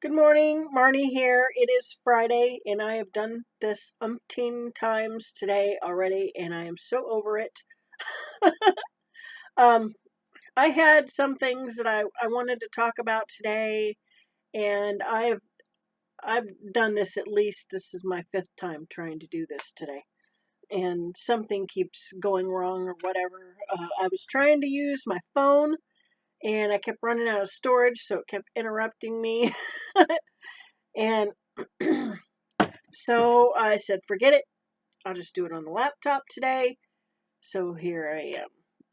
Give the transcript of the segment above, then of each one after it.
Good morning, Marnie here. It is Friday, and I have done this umpteen times today already, and I am so over it. um, I had some things that I wanted to talk about today, and I've done this at least. This is my fifth time trying to do this today, and something keeps going wrong or whatever. I was trying to use my phone, and I kept running out of storage, so it kept interrupting me, and so I said, forget it. I'll just do it on the laptop today. So here I am.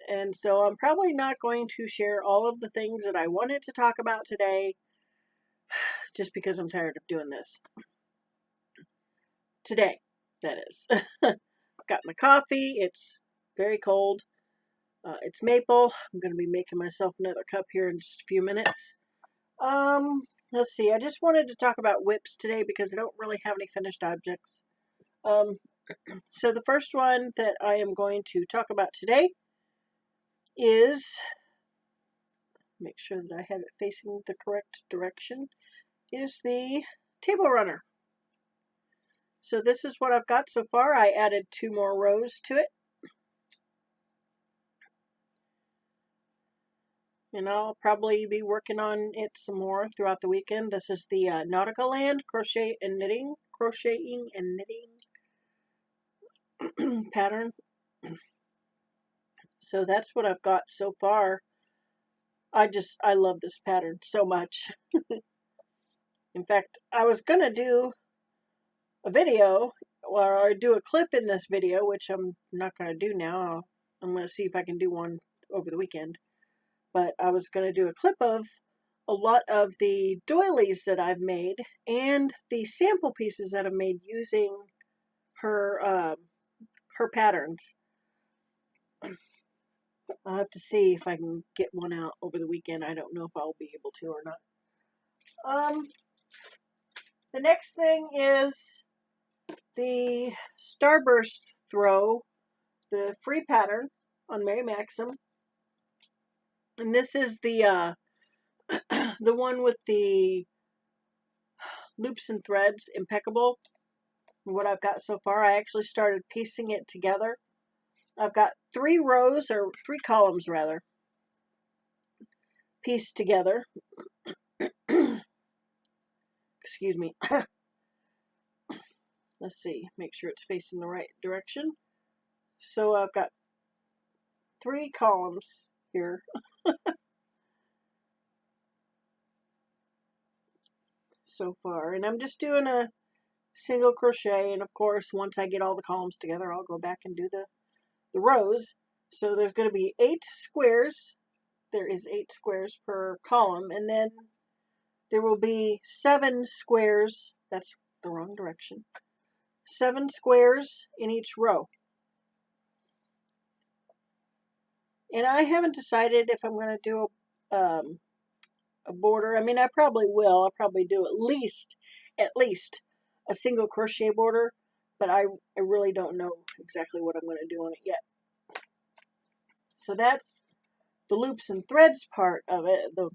And so I'm probably not going to share all of the things that I wanted to talk about today just because I'm tired of doing this. Today, that is. I've got my coffee. It's very cold. It's maple. I'm going to be making myself another cup here in just a few minutes. Let's see. I just wanted to talk about WIPs today because I don't really have any finished objects. So the first one that I am going to talk about today is, make sure that I have it facing the correct direction, is the table runner. So this is what I've got so far. I added 2 more rows to it. And I'll probably be working on it some more throughout the weekend. This is the Nautica Land crocheting and knitting pattern. So that's what I've got so far. I love this pattern so much. In fact, I was going to do a video, or do a clip in this video, which I'm not going to do now. I'm going to see if I can do one over the weekend. But I was going to do a clip of a lot of the doilies that I've made and the sample pieces that I've made using her patterns. I'll have to see if I can get one out over the weekend. I don't know if I'll be able to or not. The next thing is the Starburst Throw, the free pattern on Mary Maxim. And this is the the one with the loops and threads, impeccable. What I've got so far, I actually started piecing it together. I've got 3 rows, or 3 columns rather, pieced together. Excuse me. Let's see, make sure it's facing the right direction. So I've got 3 columns here. So far, and I'm just doing a single crochet, and of course once I get all the columns together I'll go back and do the rows. So there's going to be 8 squares. There is 8 squares per column, and then there will be 7 squares. That's the wrong direction. 7 squares in each row. And I haven't decided if I'm going to do a border. I mean, I probably will. I'll probably do at least a single crochet border, but I really don't know exactly what I'm going to do on it yet. So that's the loops and threads part of it, the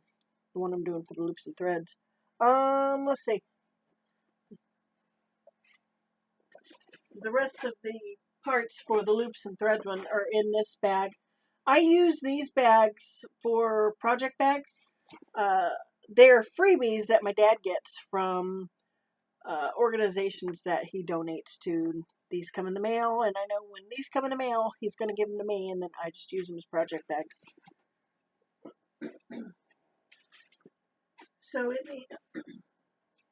one I'm doing for the loops and threads. Let's see. The rest of the parts for the loops and threads one are in this bag. I use these bags for project bags. They're freebies that my dad gets from organizations that he donates to. These come in the mail, and I know when these come in the mail, he's going to give them to me, and then I just use them as project bags. So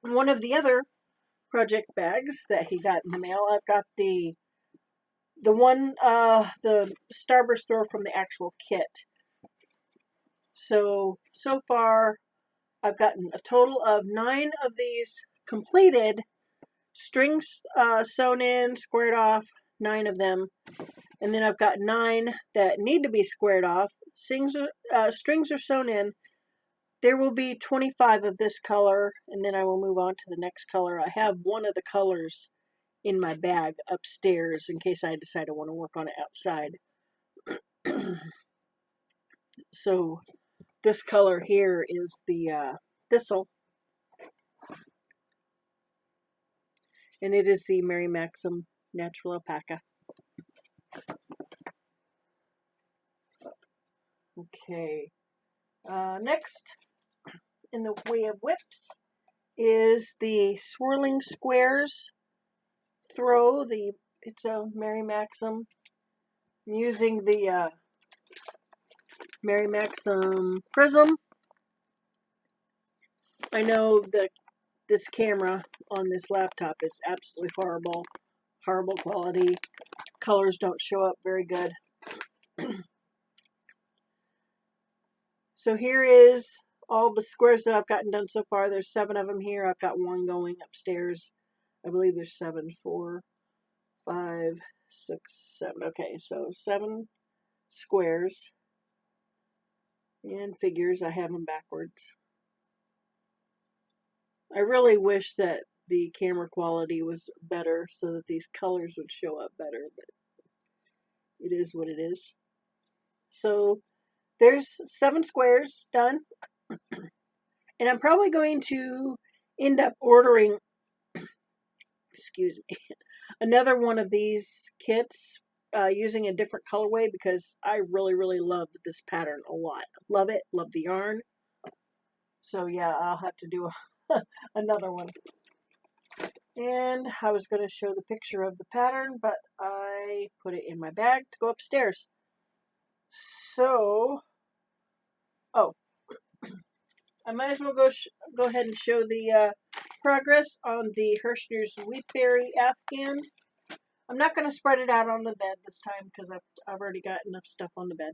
in one of the other project bags that he got in the mail, I've got the Starburst Throw from the actual kit. So far, I've gotten a total of 9 of these completed, strings sewn in, squared off, 9 of them. And then I've got 9 that need to be squared off. Strings are sewn in. There will be 25 of this color, and then I will move on to the next color. I have one of the colors in my bag upstairs in case I decide I want to work on it outside. So this color here is the thistle. And it is the Mary Maxim Natural Alpaca. Okay. Next, in the way of WIPs, is the Swirling Squares Throw. It's a Mary Maxim. I'm using the Mary Maxim Prism. I know that this camera on this laptop is absolutely horrible quality. Colors don't show up very good. So here is all the squares that I've gotten done so far. There's 7 of them here. I've got one going upstairs. I believe there's 7, 4, 5, 6, 7. Okay, so 7 squares and figures. I have them backwards. I really wish that the camera quality was better so that these colors would show up better, but it is what it is. So there's 7 squares done. And I'm probably going to end up ordering, excuse me, another one of these kits using a different colorway because I really love this pattern a lot. Love it. Love the yarn. So yeah, I'll have to do another one. And I was going to show the picture of the pattern, but I put it in my bag to go upstairs. So, oh, I might as well go ahead and show the progress on the Hirschner's Wheat Berry Afghan. I'm not going to spread it out on the bed this time because I've already got enough stuff on the bed.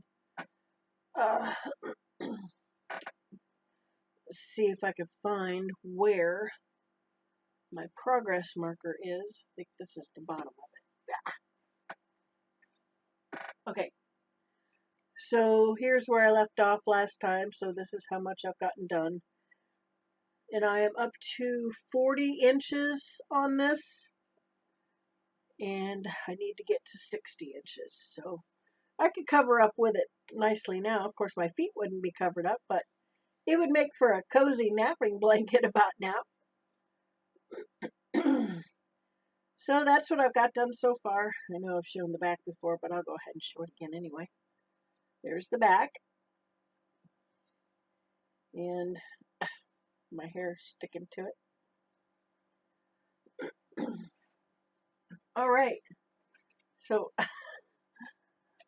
Let's see if I can find where my progress marker is. I think this is the bottom of it. Okay. So here's where I left off last time. So this is how much I've gotten done. And I am up to 40 inches on this. And I need to get to 60 inches. So I could cover up with it nicely now. Of course, my feet wouldn't be covered up, but it would make for a cozy napping blanket about now. So that's what I've got done so far. I know I've shown the back before, but I'll go ahead and show it again anyway. There's the back. And my hair sticking to it. All right. So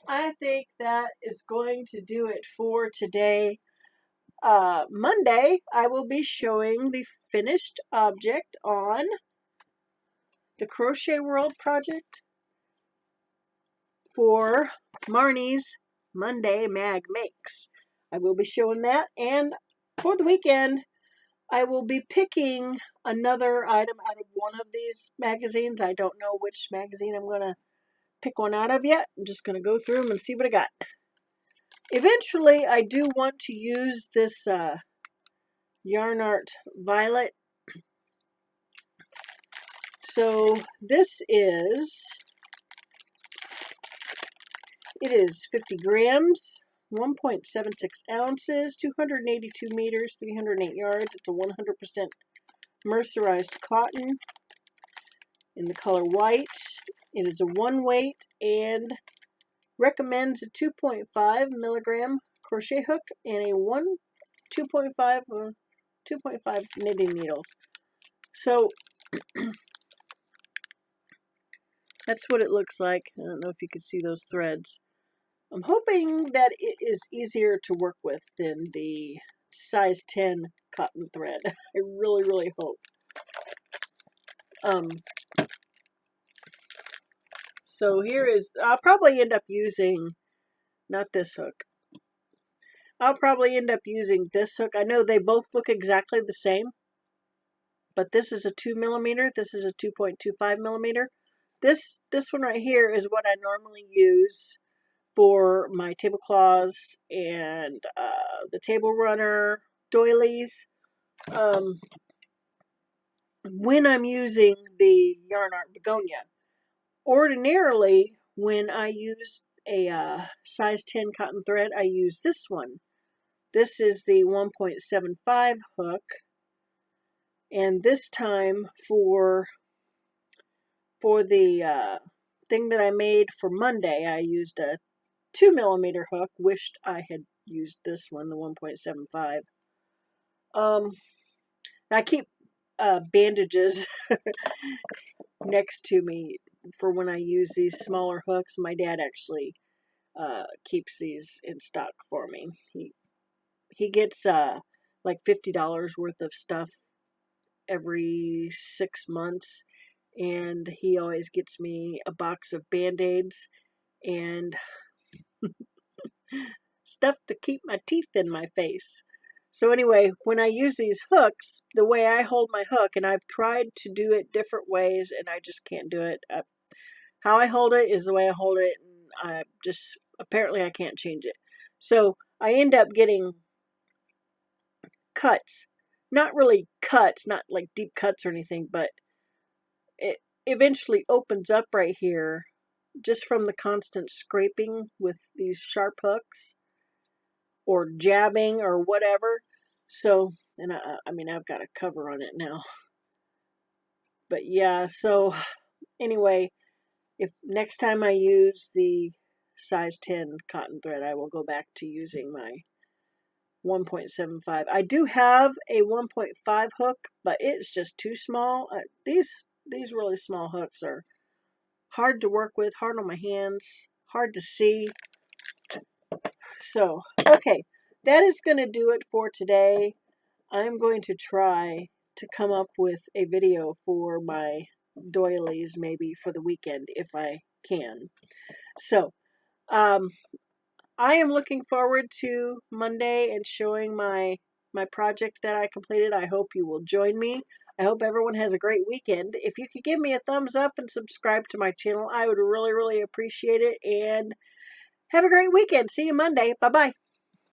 I think that is going to do it for today. Monday, I will be showing the finished object on the Crochet World project for Marnie's Monday Mag Makes. I will be showing that, and for the weekend, I will be picking another item out of one of these magazines. I don't know which magazine I'm going to pick one out of yet. I'm just going to go through them and see what I got. Eventually, I do want to use this Yarn Art Violet. So this is, it is 50 grams, 1.76 ounces, 282 meters, 308 yards. It's a 100% mercerized cotton in the color white. It is a 1 weight and recommends a 2.5 milligram crochet hook and a 2.5 knitting needles. So that's what it looks like. I don't know if you can see those threads. I'm hoping that it is easier to work with than the size 10 cotton thread. I really hope. So here is, I'll probably end up using, not this hook. I'll probably end up using this hook. I know they both look exactly the same, but this is a 2 millimeter. This is a 2.25 millimeter. This one right here is what I normally use for my tablecloths and the table runner doilies. When I'm using the Yarn Art Begonia. Ordinarily, when I use a size 10 cotton thread, I use this one. This is the 1.75 hook. And this time for For the thing that I made for Monday, I used a 2mm hook. Wished I had used this one, the 1.75. I keep bandages next to me for when I use these smaller hooks. My dad actually keeps these in stock for me. He gets like $50 worth of stuff every 6 months, and he always gets me a box of Band-Aids and stuff to keep my teeth in my face. So anyway, when I use these hooks, the way I hold my hook, and I've tried to do it different ways, and I just can't do it. How I hold it is the way I hold it, and I just, apparently I can't change it. So I end up getting cuts. Not really cuts, not like deep cuts or anything, but it eventually opens up right here just from the constant scraping with these sharp hooks or jabbing or whatever. So, and I mean, I've got a cover on it now. But yeah, so anyway, if next time I use the size 10 cotton thread, I will go back to using my 1.75. I do have a 1.5 hook, but it's just too small. These really small hooks are hard to work with, hard on my hands, hard to see. So, okay, that is going to do it for today. I'm going to try to come up with a video for my doilies maybe for the weekend if I can. So, I am looking forward to Monday and showing my project that I completed. I hope you will join me. I hope everyone has a great weekend. If you could give me a thumbs up and subscribe to my channel, I would really, really appreciate it. And have a great weekend. See you Monday. Bye-bye.